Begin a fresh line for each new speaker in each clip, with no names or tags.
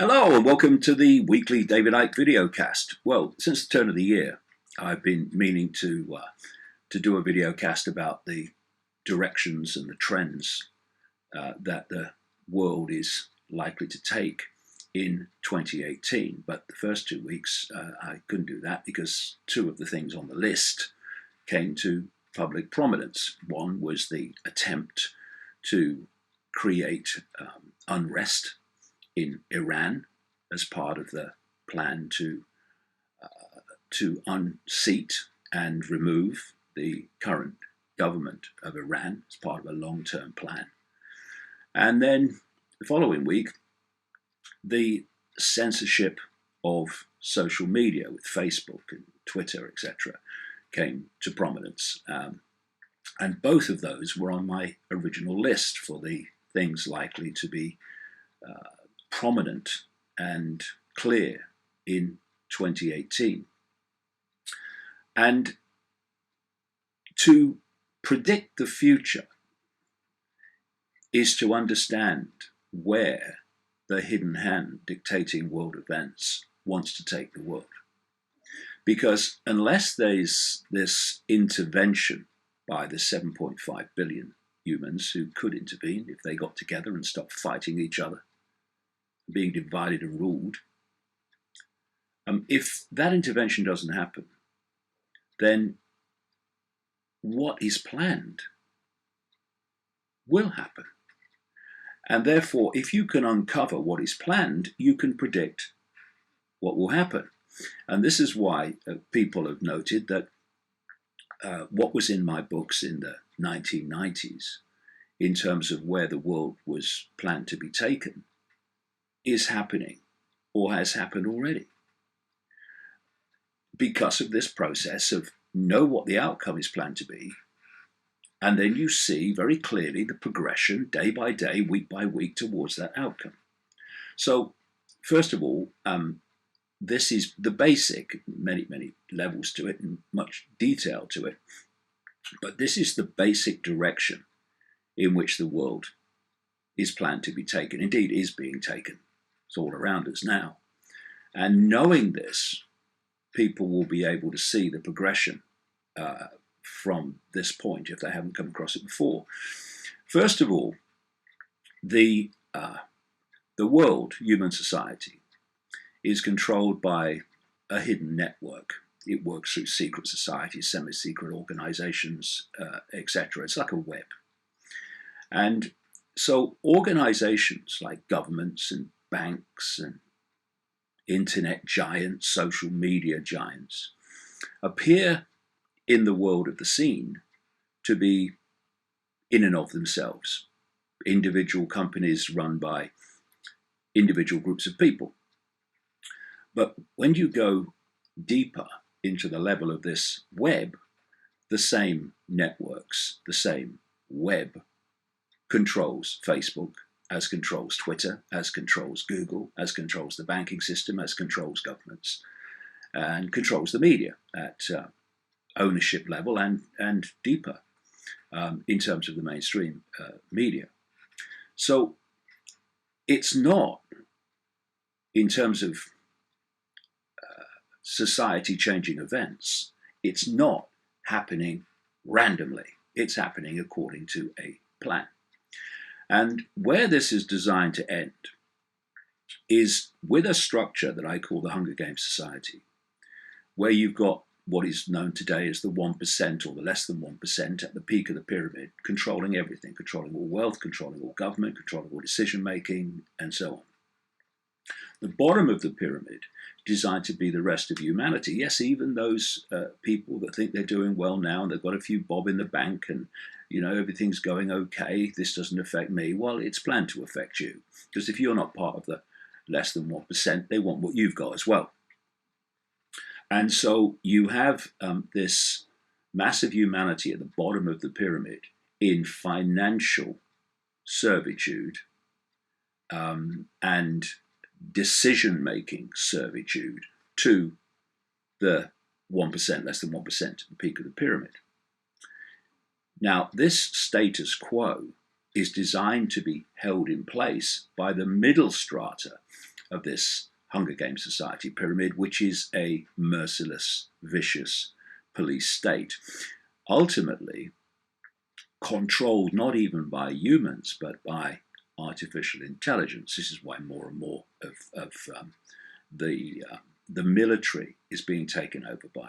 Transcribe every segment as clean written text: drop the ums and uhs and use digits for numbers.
Hello and welcome to the weekly David Icke videocast. Well, since the turn of the year, I've been meaning to do a videocast about the directions and the trends that the world is likely to take in 2018. But the first 2 weeks, I couldn't do that because two of the things on the list came to public prominence. One was the attempt to create unrest in Iran as part of the plan to unseat and remove the current government of Iran as part of a long-term plan. And then the following week, the censorship of social media with Facebook and Twitter, etc., came to prominence. And both of those were on my original list for the things likely to be prominent and clear in 2018. And to predict the future is to understand where the hidden hand dictating world events wants to take the world. Because unless there's this intervention by the 7.5 billion humans who could intervene if they got together and stopped fighting each other, being divided and ruled, if that intervention doesn't happen, then what is planned will happen. And therefore, if you can uncover what is planned, you can predict what will happen. And this is why people have noted that what was in my books in the 1990s, in terms of where the world was planned to be taken, is happening or has happened already. Because of this process of know what the outcome is planned to be, and then you see very clearly the progression day by day, week by week towards that outcome. So first of all, this is the basic, many levels to it and much detail to it, but this is the basic direction in which the world is planned to be taken, indeed is being taken. It's all around us now. And knowing this, people will be able to see the progression from this point if they haven't come across it before. First of all, the world, human society, is controlled by a hidden network. It works through secret societies, semi-secret organizations, etc. It's like a web. And so organizations like governments and banks and internet giants, social media giants, appear in the world of the scene to be in and of themselves individual companies run by individual groups of people. But when you go deeper into the level of this web, the same networks, the same web controls Facebook, as controls Twitter, as controls Google, as controls the banking system, as controls governments, and controls the media at ownership level and deeper in terms of the mainstream media. So it's not, in terms of society changing events, it's not happening randomly. It's happening according to a plan. And where this is designed to end is with a structure that I call the Hunger Games Society, where you've got what is known today as the 1% or the less than 1% at the peak of the pyramid, controlling everything, controlling all wealth, controlling all government, controlling all decision-making, and so on. The bottom of the pyramid, designed to be the rest of humanity. Yes, even those people that think they're doing well now and they've got a few bob in the bank and everything's going okay, this doesn't affect me. Well, it's planned to affect you, because if you're not part of the less than 1%, they want what you've got as well. And so you have this massive humanity at the bottom of the pyramid in financial servitude and decision-making servitude to the 1%, less than 1% at the peak of the pyramid. Now, this status quo is designed to be held in place by the middle strata of this Hunger Games society pyramid, which is a merciless, vicious police state, ultimately controlled not even by humans, but by artificial intelligence. This is why more and more of the military is being taken over by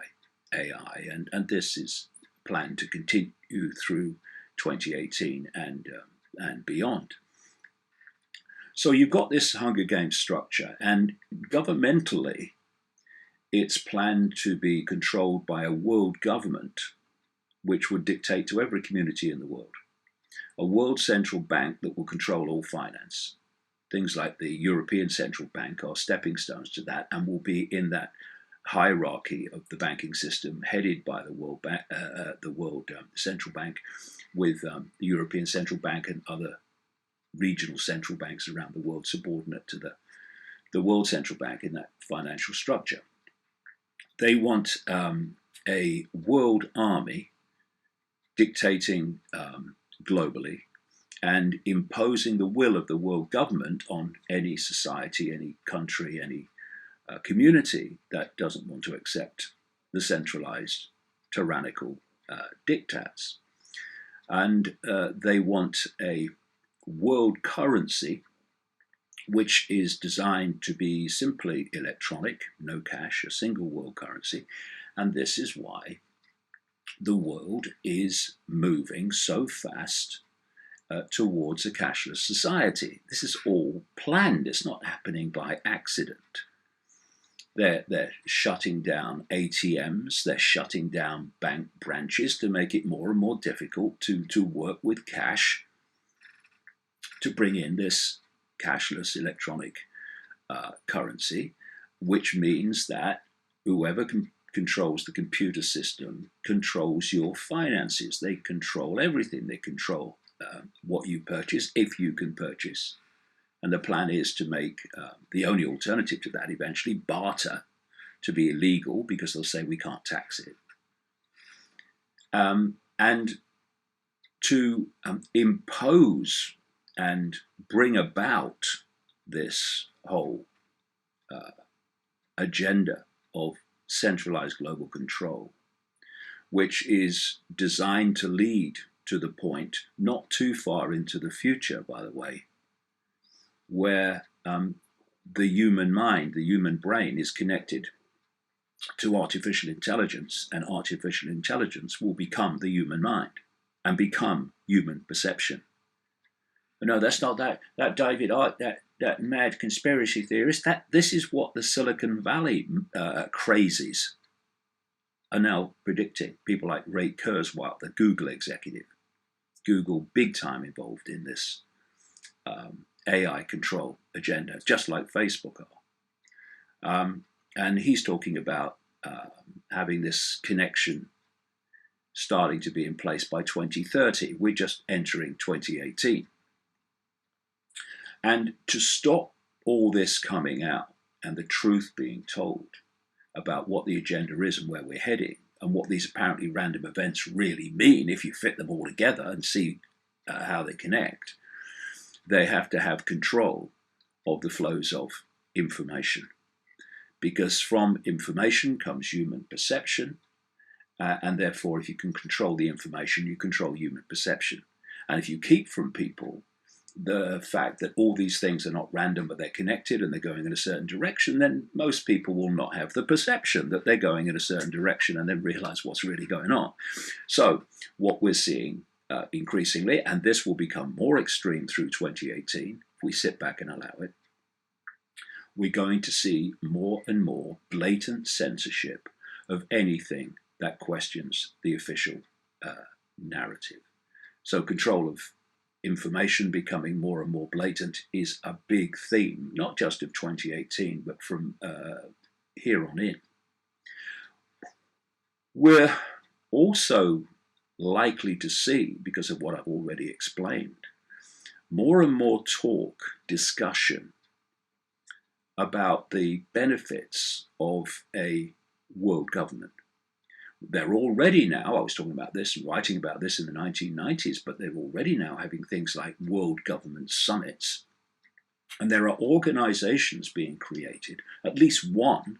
AI, and this is planned to continue through 2018 and beyond. So you've got this Hunger Games structure, and governmentally, it's planned to be controlled by a world government, which would dictate to every community in the world. A world central bank that will control all finance. Things like the European Central Bank are stepping stones to that, and will be in that hierarchy of the banking system headed by the World Central Bank, with the European Central Bank and other regional central banks around the world subordinate to the World Central Bank in that financial structure. They want a world army dictating globally and imposing the will of the world government on any society, any country, any community that doesn't want to accept the centralized tyrannical diktats. And they want a world currency which is designed to be simply electronic, no cash, a single world currency. And this is why the world is moving so fast towards a cashless society. This is all planned. It's not happening by accident. They're shutting down ATMs. They're shutting down bank branches to make it more and more difficult to work with cash, to bring in this cashless electronic currency, which means that whoever controls the computer system controls your finances. They control everything. They control what you purchase, if you can purchase. And the plan is to make the only alternative to that eventually barter to be illegal, because they'll say we can't tax it. And to impose and bring about this whole agenda of centralized global control, which is designed to lead to the point, not too far into the future, by the way, where the human mind, the human brain is connected to artificial intelligence, and artificial intelligence will become the human mind and become human perception. No, that's not that David Icke, that mad conspiracy theorist. This is what the Silicon Valley crazies are now predicting. People like Ray Kurzweil, the Google executive, Google big time involved in this AI control agenda, just like Facebook are. And he's talking about having this connection starting to be in place by 2030. We're just entering 2018. And to stop all this coming out and the truth being told about what the agenda is and where we're heading, and what these apparently random events really mean, if you fit them all together and see how they connect, they have to have control of the flows of information. Because from information comes human perception, and therefore if you can control the information, you control human perception. And if you keep from people the fact that all these things are not random, but they're connected and they're going in a certain direction, then most people will not have the perception that they're going in a certain direction and then realize what's really going on. So what we're seeing increasingly, and this will become more extreme through 2018, if we sit back and allow it, we're going to see more and more blatant censorship of anything that questions the official narrative. So control of information becoming more and more blatant is a big theme, not just of 2018, but from here on in. We're also likely to see, because of what I've already explained, more and more talk, discussion about the benefits of a world government. They're already now, I was talking about this and writing about this in the 1990s, but they're already now having things like world government summits And there are organizations being created, at least one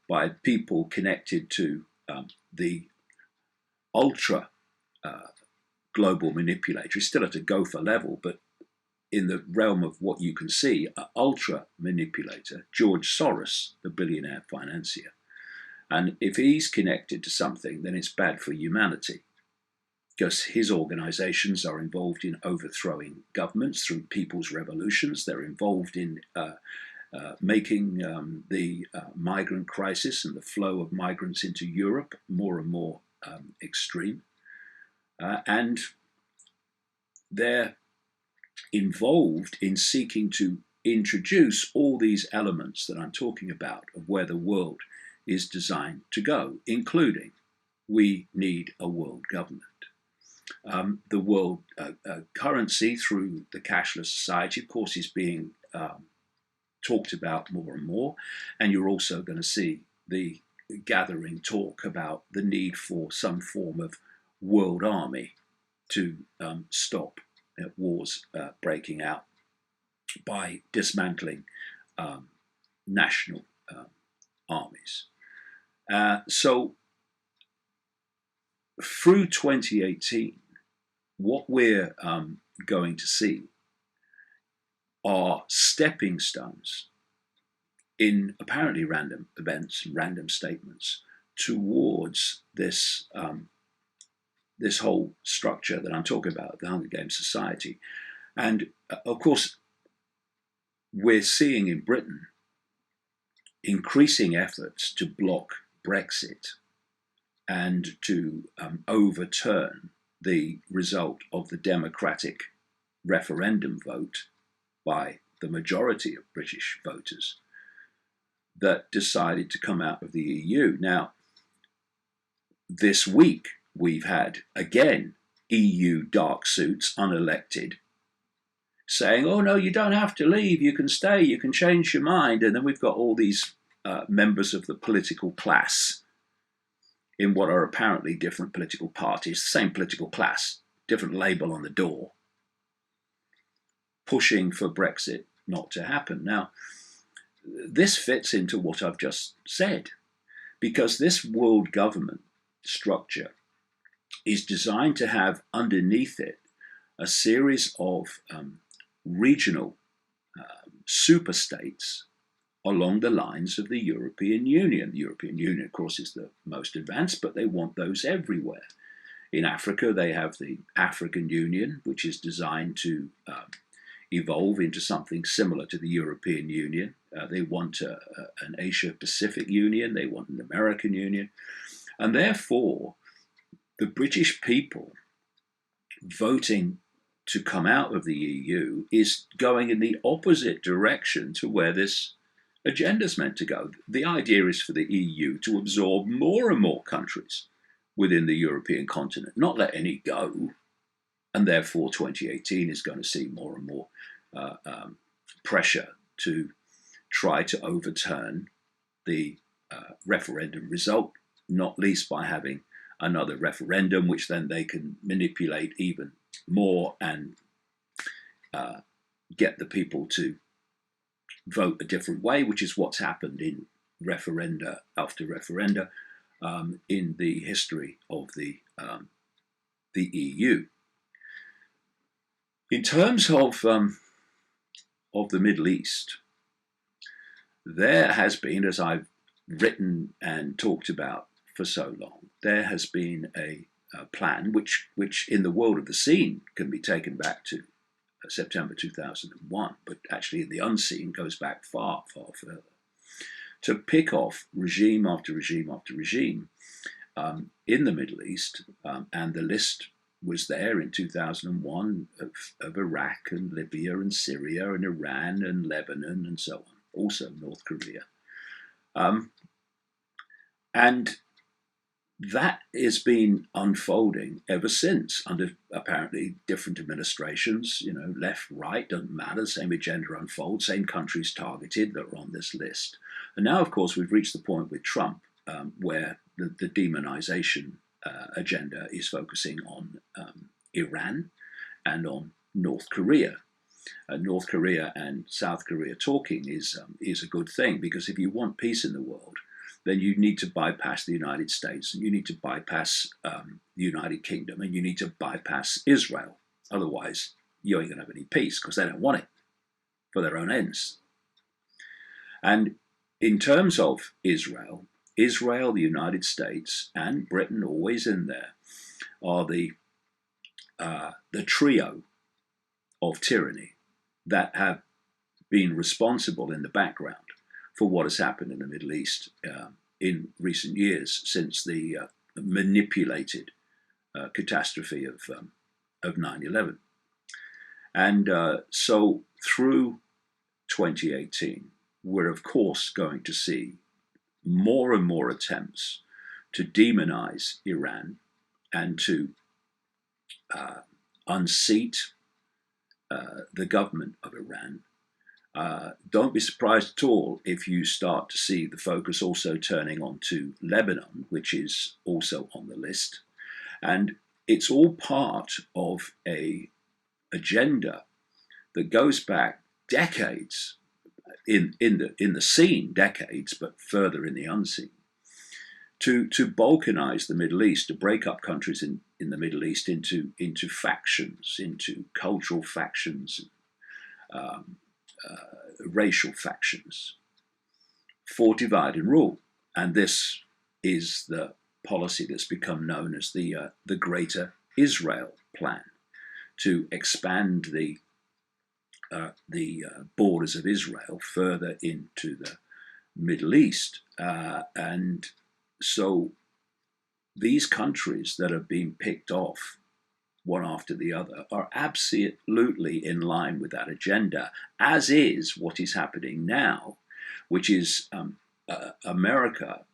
by people connected to the ultra global manipulator. It's still at a gopher level, but in the realm of what you can see, an ultra manipulator, George Soros, the billionaire financier. And if he's connected to something, then it's bad for humanity, because his organizations are involved in overthrowing governments through people's revolutions. They're involved in making the migrant crisis and the flow of migrants into Europe more and more extreme. And they're involved in seeking to introduce all these elements that I'm talking about of where the world is designed to go, including we need a world government. The world currency through the cashless society, of course, is being talked about more and more. And you're also going to see the gathering talk about the need for some form of world army to stop wars breaking out by dismantling national armies. So through 2018, what we're going to see are stepping stones in apparently random events, random statements towards this this whole structure that I'm talking about, the Hunger Games Society. And of course, we're seeing in Britain increasing efforts to block Brexit and to overturn the result of the democratic referendum vote by the majority of British voters that decided to come out of the EU. Now, this week we've had, again, EU dark suits, unelected, saying, oh no, you don't have to leave, you can stay, you can change your mind. And then we've got all these members of the political class in what are apparently different political parties, same political class, different label on the door, pushing for Brexit not to happen. Now, this fits into what I've just said, because this world government structure is designed to have underneath it a series of regional superstates along the lines of the European Union. The European Union, of course, is the most advanced, but they want those everywhere. In Africa, they have the African Union, which is designed to evolve into something similar to the European Union. They want an Asia-Pacific Union, they want an American Union, and therefore the British people voting to come out of the EU is going in the opposite direction to where this agenda is meant to go. The idea is for the EU to absorb more and more countries within the European continent, not let any go, and therefore 2018 is going to see more and more pressure to try to overturn the referendum result, not least by having another referendum, which then they can manipulate even more and get the people to vote a different way, which is what's happened in referenda after referenda in the history of the EU. In terms of the Middle East, there has been, as I've written and talked about for so long, there has been a plan which in the world of the seen can be taken back to September 2001, but actually in the unseen goes back far, far further, to pick off regime after regime after regime in the Middle East, and the list was there in 2001 of Iraq and Libya and Syria and Iran and Lebanon and so on, also North Korea. And that has been unfolding ever since under apparently different administrations, left, right, doesn't matter, same agenda unfolds, same countries targeted that are on this list. And now, of course, we've reached the point with Trump where the demonization agenda is focusing on Iran and on North Korea. North Korea and South Korea talking is a good thing, because if you want peace in the world, then you need to bypass the United States, and you need to bypass the United Kingdom, and you need to bypass Israel. Otherwise, you ain't going to have any peace, because they don't want it for their own ends. And in terms of Israel, the United States, and Britain, always in there, are the trio of tyranny that have been responsible in the background for what has happened in the Middle East in recent years, since the manipulated catastrophe of 9/11. And so through 2018, we're of course going to see more and more attempts to demonize Iran and to unseat the government of Iran. Don't be surprised at all if you start to see the focus also turning on to Lebanon, which is also on the list. And it's all part of an agenda that goes back decades in the seen, decades, but further in the unseen, to balkanize the Middle East, to break up countries in the Middle East into factions, into cultural factions, racial factions, for divide and rule. And this is the policy that's become known as the Greater Israel Plan, to expand the borders of Israel further into the Middle East. And so these countries that have been picked off one after the other are absolutely in line with that agenda, as is what is happening now, which is America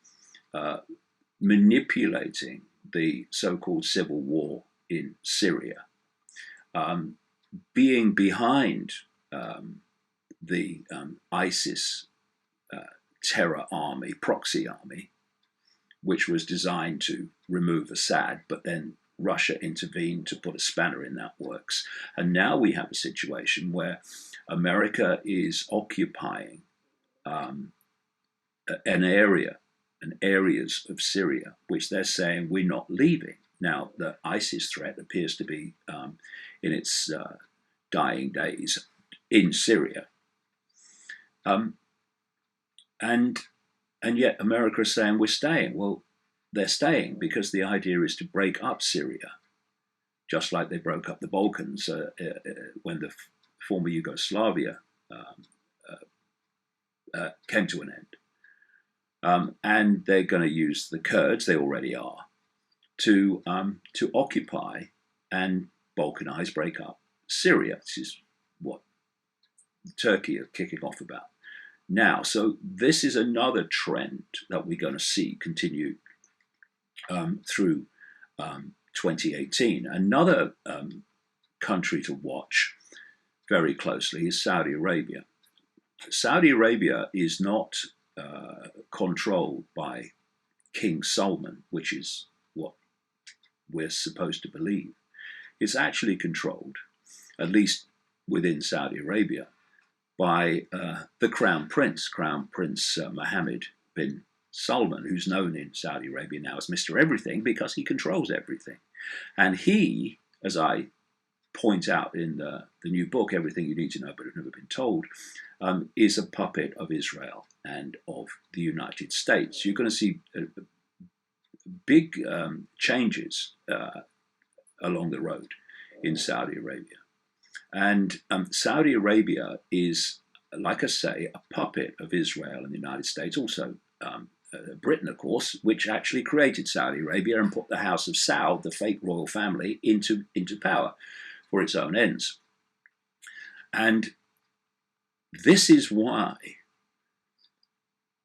manipulating the so-called civil war in Syria, being behind the ISIS terror army, proxy army, which was designed to remove Assad, but then Russia intervened to put a spanner in that works. And now we have a situation where America is occupying areas of Syria, which they're saying we're not leaving. Now, the ISIS threat appears to be in its dying days in Syria. And yet America is saying we're staying. Well, they're staying because the idea is to break up Syria, just like they broke up the Balkans when the former Yugoslavia came to an end. And they're going to use the Kurds, they already are, to occupy and balkanize, break up Syria. This is what Turkey are kicking off about now. So this is another trend that we're going to see continue through 2018. Another country to watch very closely is Saudi Arabia. Saudi Arabia is not controlled by King Salman, which is what we're supposed to believe. It's actually controlled, at least within Saudi Arabia, by the Crown Prince Mohammed bin Salman, who's known in Saudi Arabia now as Mr. Everything, because he controls everything. And he, as I point out in the new book, Everything You Need to Know But Have Never Been Told, is a puppet of Israel and of the United States. You're going to see big changes along the road in Saudi Arabia. And Saudi Arabia is, like I say, a puppet of Israel and the United States, also Britain, of course, which actually created Saudi Arabia and put the House of Saud, the fake royal family, into power for its own ends. And this is why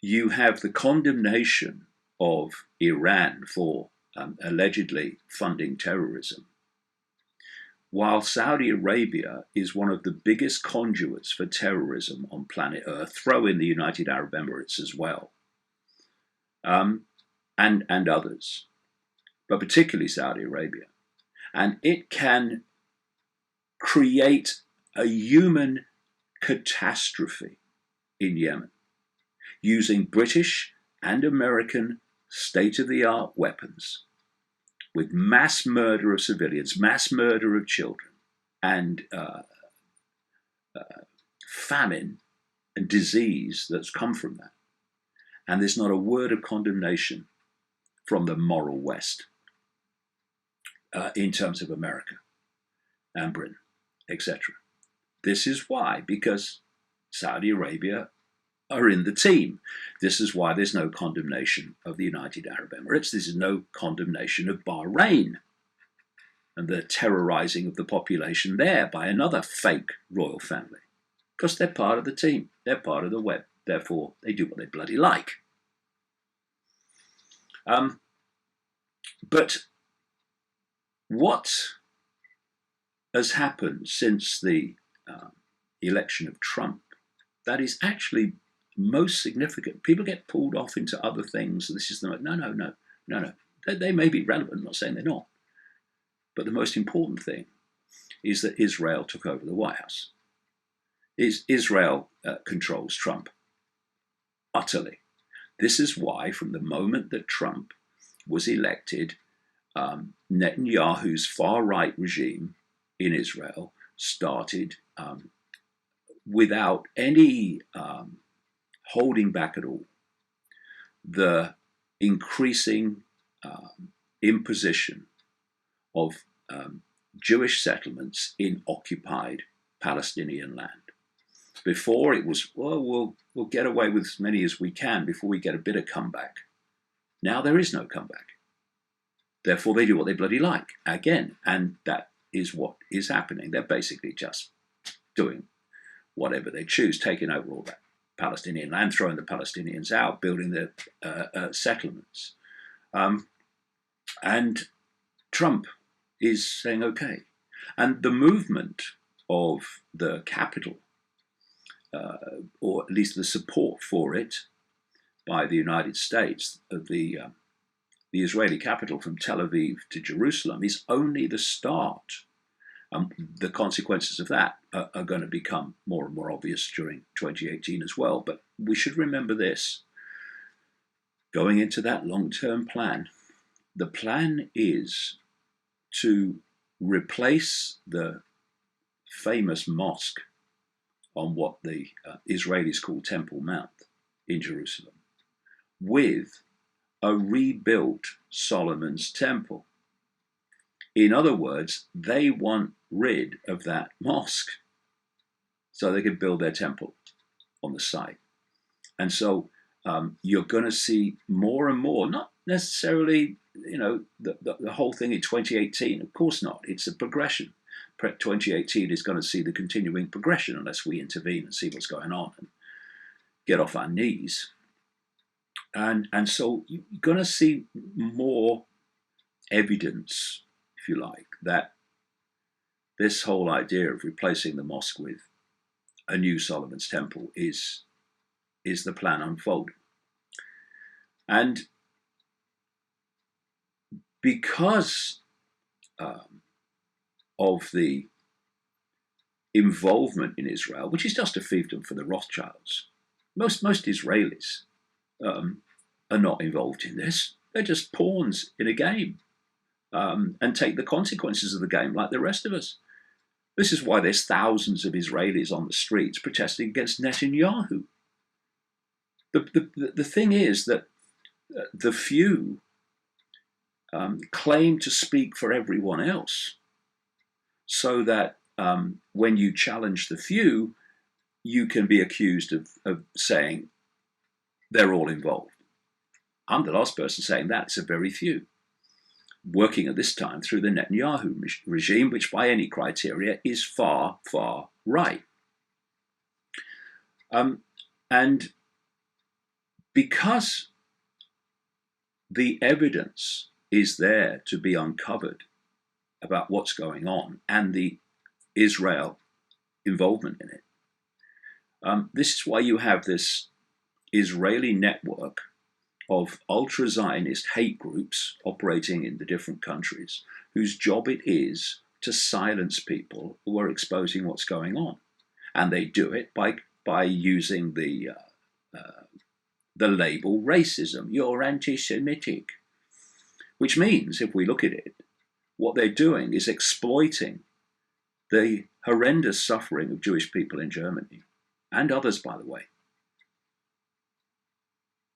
you have the condemnation of Iran for allegedly funding terrorism, while Saudi Arabia is one of the biggest conduits for terrorism on planet Earth. Throw in the United Arab Emirates as well, and others, but particularly Saudi Arabia. And it can create a human catastrophe in Yemen, using British and American state-of-the-art weapons, with mass murder of civilians, mass murder of children, and famine and disease that's come from that. And there's not a word of condemnation from the moral West in terms of America and Britain, etc. This is why, because Saudi Arabia are in the team. This is why there's no condemnation of the United Arab Emirates. There's no condemnation of Bahrain and the terrorizing of the population there by another fake royal family. Because they're part of the team. They're part of the web. Therefore, they do what they bloody like. But what has happened since the election of Trump that is actually most significant? People get pulled off into other things. This is the no. They may be relevant. I'm not saying they're not. But the most important thing is that Israel took over the White House. Israel controls Trump utterly. This is why, from the moment that Trump was elected, Netanyahu's far-right regime in Israel started without any holding back at all the increasing imposition of Jewish settlements in occupied Palestinian land. Before it was, well, we'll get away with as many as we can before we get a bit of comeback. Now there is no comeback. Therefore, they do what they bloody like again, and that is what is happening. They're basically just doing whatever they choose, taking over all that Palestinian land, throwing the Palestinians out, building the settlements. And Trump is saying, okay. And the movement of the capital, or at least the support for it by the United States, the Israeli capital from Tel Aviv to Jerusalem, is only the start. The consequences of that are going to become more and more obvious during 2018 as well. But we should remember this. Going into that long-term plan, the plan is to replace the famous mosque on what the Israelis call Temple Mount in Jerusalem with a rebuilt Solomon's Temple. In other words, they want rid of that mosque so they can build their temple on the site. And so you're going to see more and more, not necessarily, the whole thing in 2018. Of course not. It's a progression. 2018 is going to see the continuing progression unless we intervene and see what's going on and get off our knees. And so you're going to see more evidence, if you like, that this whole idea of replacing the mosque with a new Solomon's Temple is the plan unfolding. And because of the involvement in Israel, which is just a fiefdom for the Rothschilds, most Israelis are not involved in this. They're just pawns in a game and take the consequences of the game like the rest of us. This is why there's thousands of Israelis on the streets protesting against Netanyahu. The thing is that the few claim to speak for everyone else, so that when you challenge the few, you can be accused of saying they're all involved. I'm the last person saying that. It's a very few. Working at this time through the Netanyahu regime, which by any criteria is far, far right. And because the evidence is there to be uncovered about what's going on and the Israel involvement in it, this is why you have this Israeli network of ultra-Zionist hate groups operating in the different countries, whose job it is to silence people who are exposing what's going on. And they do it by using the label racism. You're anti-Semitic. Which means, if we look at it, what they're doing is exploiting the horrendous suffering of Jewish people in Germany, and others, by the way.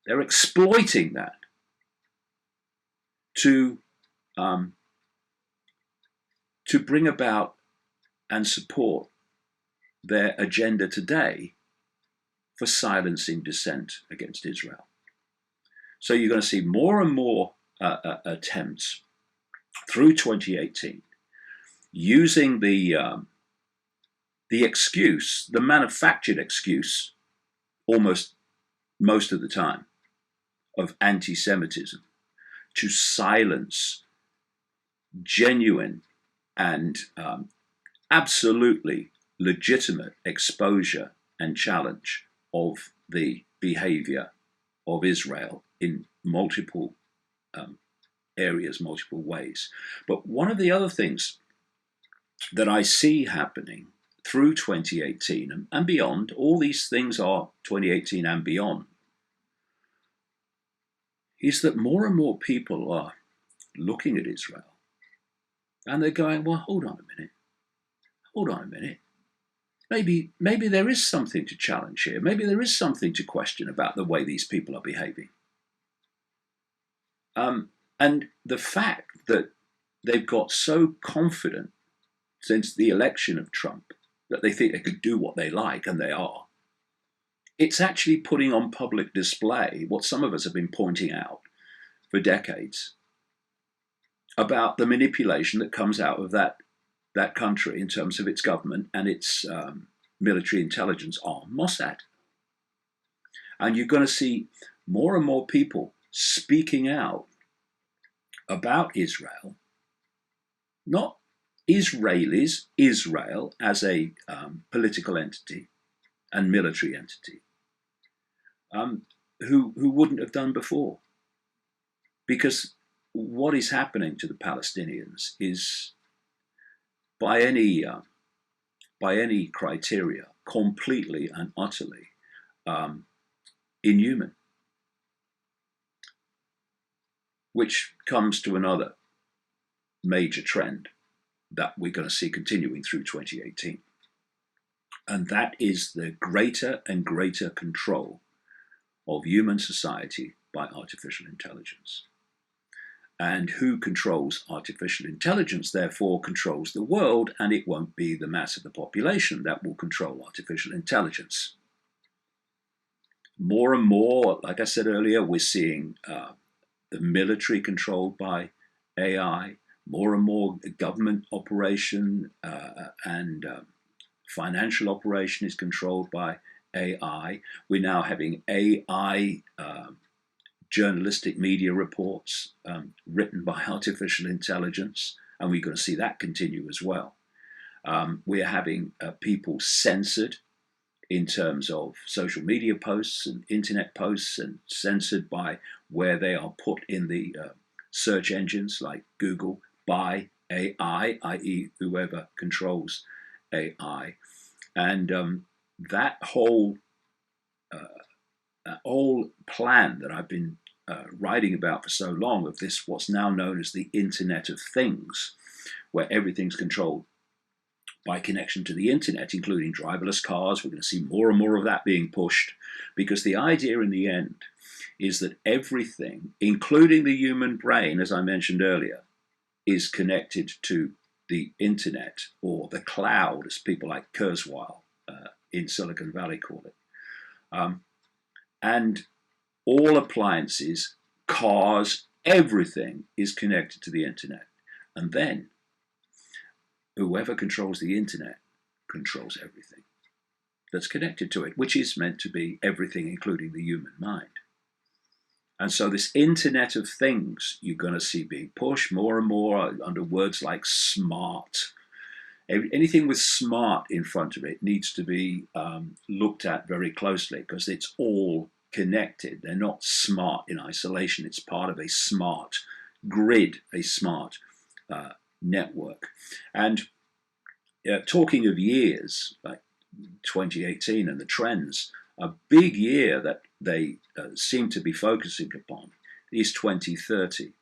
They're exploiting that to bring about and support their agenda today for silencing dissent against Israel. So you're going to see more and more attempts through 2018 using the excuse, the manufactured excuse, almost most of the time, of anti-Semitism to silence genuine and absolutely legitimate exposure and challenge of the behavior of Israel in multiple areas, multiple ways. But one of the other things that I see happening through 2018 and beyond, all these things are 2018 and beyond, is that more and more people are looking at Israel and they're going, well, hold on a minute. Maybe there is something to challenge here. Maybe there is something to question about the way these people are behaving. And the fact that they've got so confident since the election of Trump that they think they could do what they like, and they are, it's actually putting on public display what some of us have been pointing out for decades about the manipulation that comes out of that country in terms of its government and its military intelligence arm, Mossad. And you're going to see more and more people speaking out about Israel, not Israelis, Israel as a political entity and military entity, who wouldn't have done before. Because what is happening to the Palestinians is, by any criteria, completely and utterly inhuman. Which comes to another major trend that we're going to see continuing through 2018. And that is the greater and greater control of human society by artificial intelligence. And who controls artificial intelligence, therefore, controls the world, and it won't be the mass of the population that will control artificial intelligence. More and more, like I said earlier, we're seeing the military controlled by AI, more and more government operation and financial operation is controlled by AI. We're now having AI journalistic media reports written by artificial intelligence, and we're going to see that continue as well. We're having people censored in terms of social media posts and internet posts, and censored by where they are put in the search engines like Google by AI, i.e. whoever controls AI. And that whole plan that I've been writing about for so long, of this what's now known as the Internet of Things, where everything's controlled by connection to the internet, including driverless cars. We're going to see more and more of that being pushed, because the idea in the end is that everything, including the human brain, as I mentioned earlier, is connected to the internet, or the cloud, as people like Kurzweil in Silicon Valley call it. And all appliances, cars, everything is connected to the internet. And then whoever controls the internet controls everything that's connected to it, which is meant to be everything, including the human mind. And so this Internet of Things, you're going to see being pushed more and more under words like smart. Anything with smart in front of it needs to be looked at very closely, because it's all connected. They're not smart in isolation. It's part of a smart grid, a smart network. And talking of years, like 2018 and the trends, a big year that they seem to be focusing upon is 2030.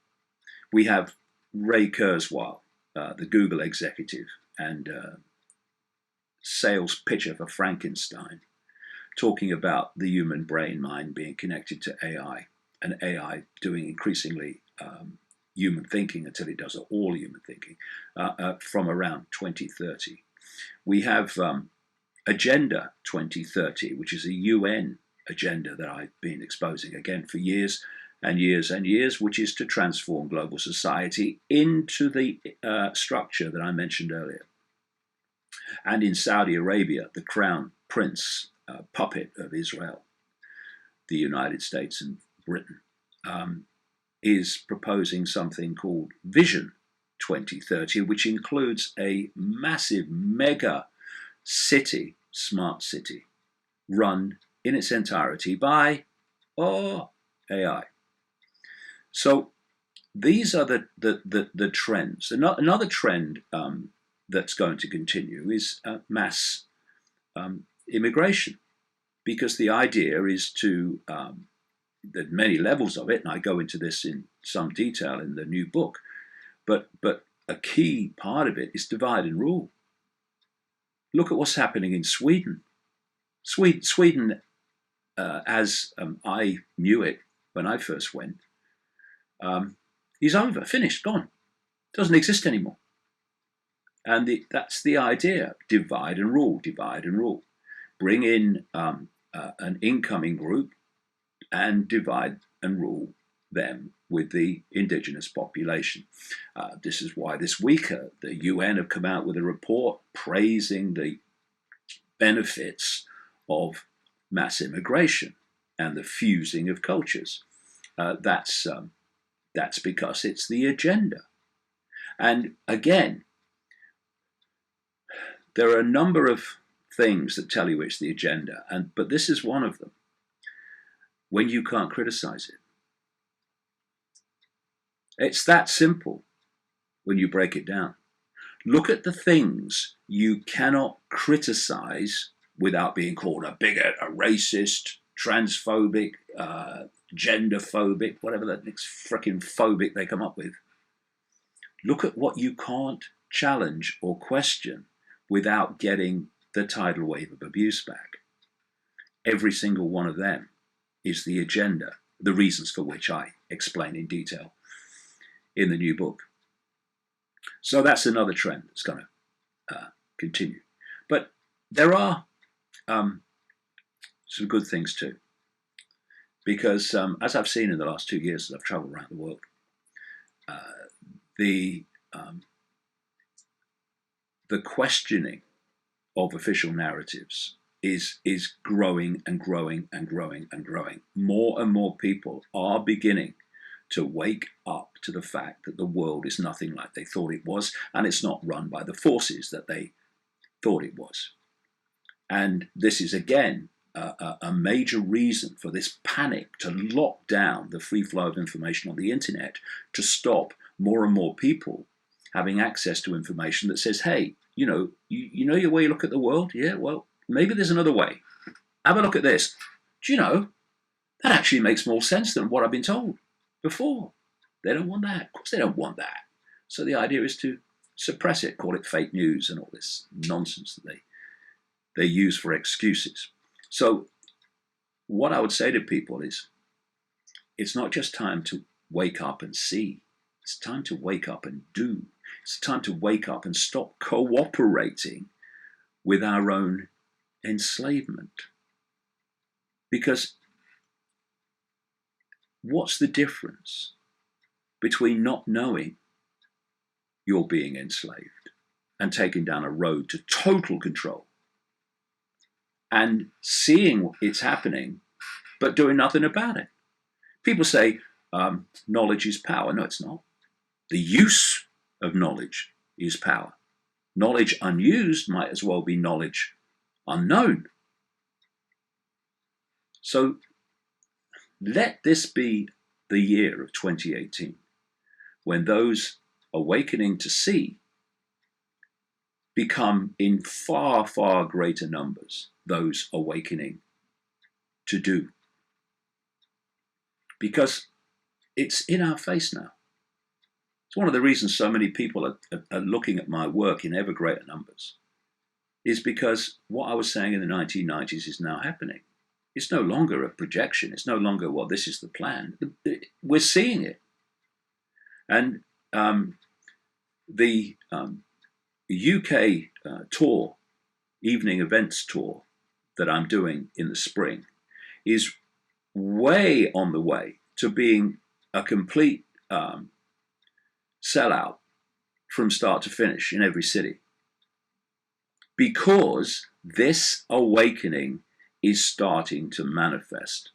We have Ray Kurzweil, the Google executive and sales pitcher for Frankenstein, talking about the human brain mind being connected to AI, and AI doing increasingly human thinking until it does all human thinking from around 2030. We have Agenda 2030, which is a UN agenda that I've been exposing again for years and years and years, which is to transform global society into the structure that I mentioned earlier. And in Saudi Arabia, the crown prince, puppet of Israel, the United States and Britain, is proposing something called Vision 2030, which includes a massive mega city, smart city, run in its entirety by AI. So these are the trends. Another trend that's going to continue is mass immigration, because the idea is to, there are many levels of it, and I go into this in some detail in the new book, but a key part of it is divide and rule. Look at what's happening in Sweden. Sweden, as I knew it when I first went, is over, finished, gone, doesn't exist anymore. And that's the idea: divide and rule, divide and rule. Bring in an incoming group and divide and rule them with the indigenous population. This is why this week the UN have come out with a report praising the benefits of mass immigration and the fusing of cultures. That's because it's the agenda. And again, there are a number of things that tell you it's the agenda, but this is one of them. When you can't criticize it. It's that simple when you break it down. Look at the things you cannot criticize without being called a bigot, a racist, transphobic, genderphobic, whatever that next frickin' phobic they come up with. Look at what you can't challenge or question without getting the tidal wave of abuse back. Every single one of them is the agenda, the reasons for which I explain in detail in the new book. So that's another trend that's going to continue. But there are some good things too, because as I've seen in the last 2 years as I've traveled around the world, the questioning of official narratives is growing and growing and growing and growing. More and more people are beginning to wake up to the fact that the world is nothing like they thought it was, and it's not run by the forces that they thought it was. And this is, again, a major reason for this panic to lock down the free flow of information on the internet, to stop more and more people having access to information that says, hey, you know your way you look at the world? Yeah, well, maybe there's another way. Have a look at this. Do you know, that actually makes more sense than what I've been told before. They don't want that. Of course they don't want that. So the idea is to suppress it, call it fake news and all this nonsense that they use for excuses. So what I would say to people is, it's not just time to wake up and see. It's time to wake up and do. It's time to wake up and stop cooperating with our own enslavement. Because what's the difference between not knowing you're being enslaved and taking down a road to total control, and seeing it's happening but doing nothing about it? People say knowledge is power. No, it's not. The use of knowledge is power. Knowledge unused might as well be knowledge unknown. So let this be the year of 2018, when those awakening to see become in far, far greater numbers those awakening to do. Because it's in our face now. It's one of the reasons so many people are looking at my work in ever greater numbers, is because what I was saying in the 1990s is now happening. It's no longer a projection. It's no longer, well, this is the plan. We're seeing it. And the UK tour, evening events tour that I'm doing in the spring is way on the way to being a complete sellout from start to finish in every city. Because this awakening is starting to manifest.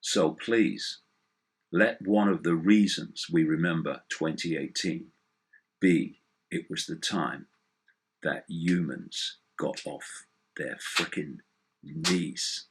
So please, let one of the reasons we remember 2018 be it was the time that humans got off their frickin' knees.